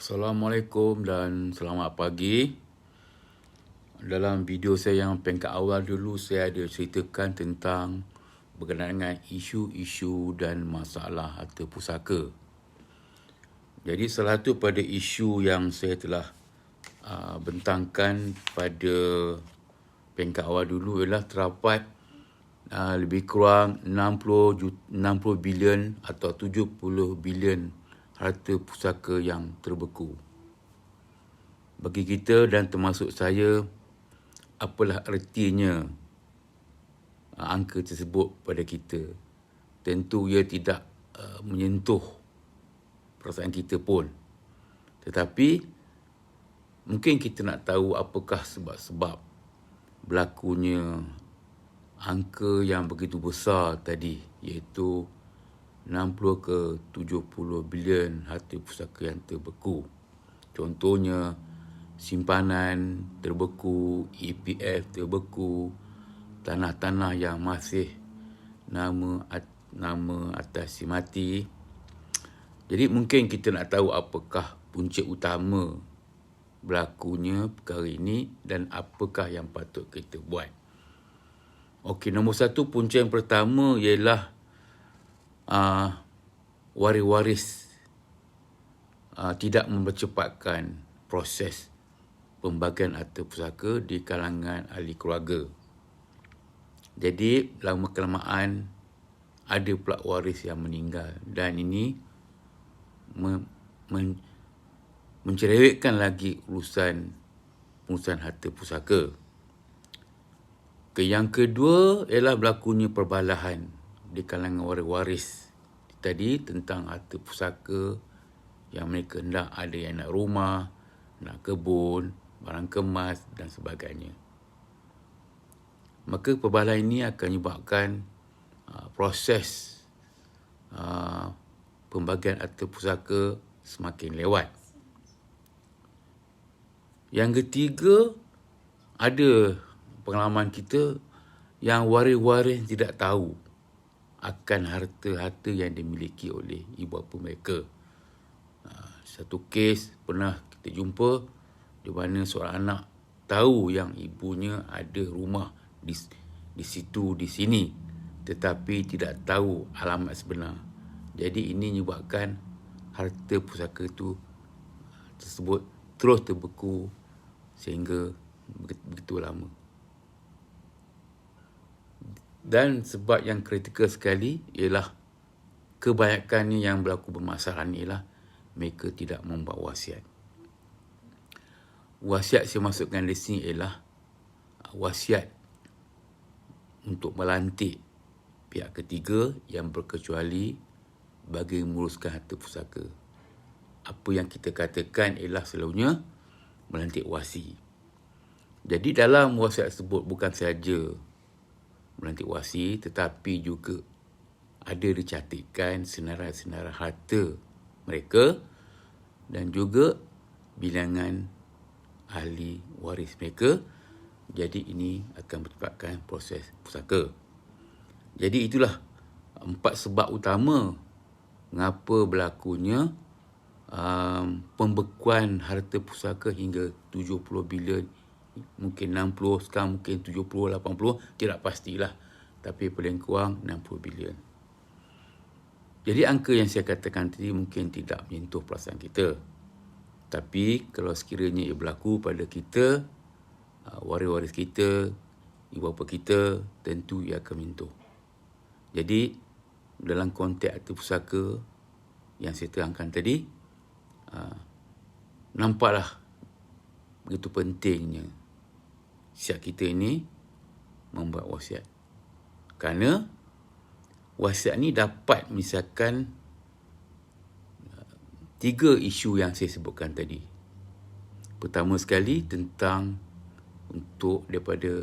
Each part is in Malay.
Assalamualaikum dan selamat pagi. Dalam video saya yang peringkat awal dulu, saya ada ceritakan tentang berkenaan dengan isu-isu dan masalah harta pusaka. Jadi salah satu pada isu yang saya telah bentangkan pada peringkat awal dulu ialah terdapat lebih kurang 60 bilion atau 70 bilion harta pusaka yang terbeku. Bagi kita dan termasuk saya, apalah artinya angka tersebut pada kita? Tentu ia tidak menyentuh perasaan kita pun. Tetapi mungkin kita nak tahu apakah sebab-sebab berlakunya angka yang begitu besar tadi, iaitu 60 ke 70 bilion harta pusaka yang terbeku. Contohnya, simpanan terbeku, EPF terbeku, tanah-tanah yang masih nama atas si mati. Jadi mungkin kita nak tahu apakah punca utama berlakunya perkara ini dan apakah yang patut kita buat. Okey, nombor satu, punca yang pertama ialah waris-waris tidak mempercepatkan proses pembagian harta pusaka di kalangan ahli keluarga. Jadi lama kelamaan ada pula waris yang meninggal dan ini mencerewetkan lagi urusan harta pusaka. Yang kedua ialah berlakunya perbalahan di kalangan waris-waris tadi tentang harta pusaka yang mereka hendak, ada yang nak rumah, nak kebun, barang kemas dan sebagainya. Maka perbalahan ini akan menyebabkan proses pembagian harta pusaka semakin lewat. Yang ketiga, ada pengalaman kita yang waris-waris tidak tahu akan harta-harta yang dimiliki oleh ibu bapa mereka. Satu kes pernah kita jumpa di mana seorang anak tahu yang ibunya ada rumah di situ, di sini, tetapi tidak tahu alamat sebenar. Jadi ini menyebabkan harta pusaka tersebut terus terbeku sehingga begitu lama. Dan sebab yang kritikal sekali ialah kebanyakannya yang berlaku bermasalah ialah mereka tidak membuat wasiat. Wasiat saya masukkan di sini ialah wasiat untuk melantik pihak ketiga yang berkecuali bagi menguruskan harta pusaka. Apa yang kita katakan ialah selalunya melantik wasi. Jadi dalam wasiat tersebut bukan sahaja melantik wasi, tetapi juga ada dicantikkan senarai-senarai harta mereka dan juga bilangan ahli waris mereka. Jadi ini akan mempercepatkan proses pusaka. Jadi itulah 4 sebab utama mengapa berlakunya pembekuan harta pusaka hingga 70 bilion, mungkin 60, sekarang mungkin 70, 80, tidak pastilah. Tapi paling kurang 60 bilion. Jadi angka yang saya katakan tadi mungkin tidak menyentuh perasaan kita. Tapi kalau sekiranya ia berlaku pada kita, waris-waris kita, ibu bapa kita, tentu ia akan menyentuh. Jadi dalam konteks harta pusaka yang saya terangkan tadi, nampaklah begitu pentingnya siap kita ini membuat wasiat. Kerana wasiat ni dapat misalkan 3 isu yang saya sebutkan tadi. Pertama sekali tentang untuk daripada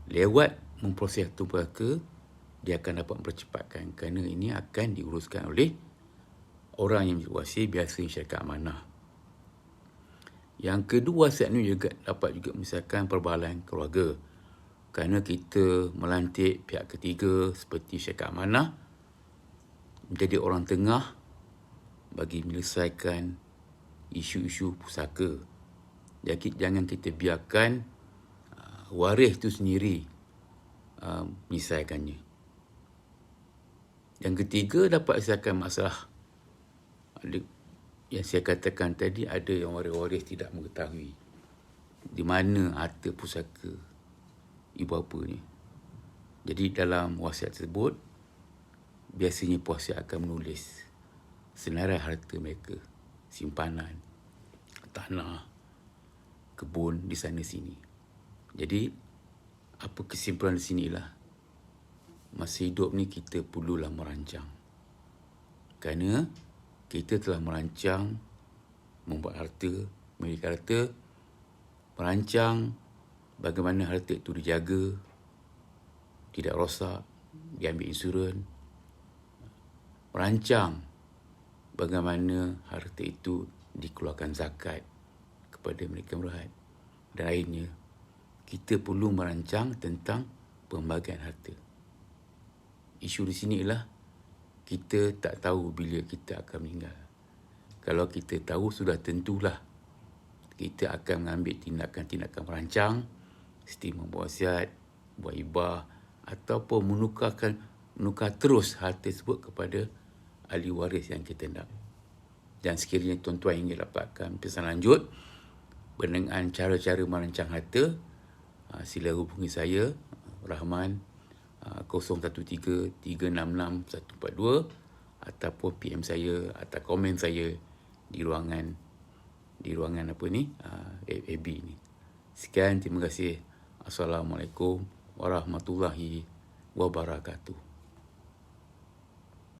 lewat memproses harta pusaka, dia akan dapat mempercepatkan kerana ini akan diuruskan oleh orang yang berwasiat, biasanya syarikat amanah. Yang kedua, wasiat ini juga dapat juga misalkan perbalahan keluarga. Kerana kita melantik pihak ketiga seperti syarikat amanah menjadi orang tengah bagi menyelesaikan isu-isu pusaka. Jadi jangan kita biarkan waris itu sendiri menyelesaikannya. Yang ketiga, dapat selesaikan masalah yang saya katakan tadi, ada yang waris-waris tidak mengetahui di mana harta pusaka ibu bapa ni. Jadi dalam wasiat tersebut, biasanya puasa akan menulis senarai harta mereka, simpanan, tanah, kebun di sana sini. Jadi apa kesimpulan di sinilah, masa hidup ni kita perlulah merancang. Kerana kita telah merancang membuat harta, memiliki harta, merancang bagaimana harta itu dijaga, tidak rosak, diambil insurans, merancang bagaimana harta itu dikeluarkan zakat kepada mereka merahat. Dan akhirnya, kita perlu merancang tentang pembagian harta. Isu di sini ialah kita tak tahu bila kita akan meninggal. Kalau kita tahu, sudah tentulah kita akan mengambil tindakan-tindakan merancang, seperti membuat wasiat, buat hibah, ataupun menukar terus harta tersebut kepada ahli waris yang kita nak. Dan sekiranya tuan-tuan ingin dapatkan pesan lanjut berkenaan cara-cara merancang harta, sila hubungi saya, Rahman, 013-366-142, ataupun PM saya atau komen saya di ruangan FB ni. Sekian, terima kasih. Assalamualaikum warahmatullahi wabarakatuh.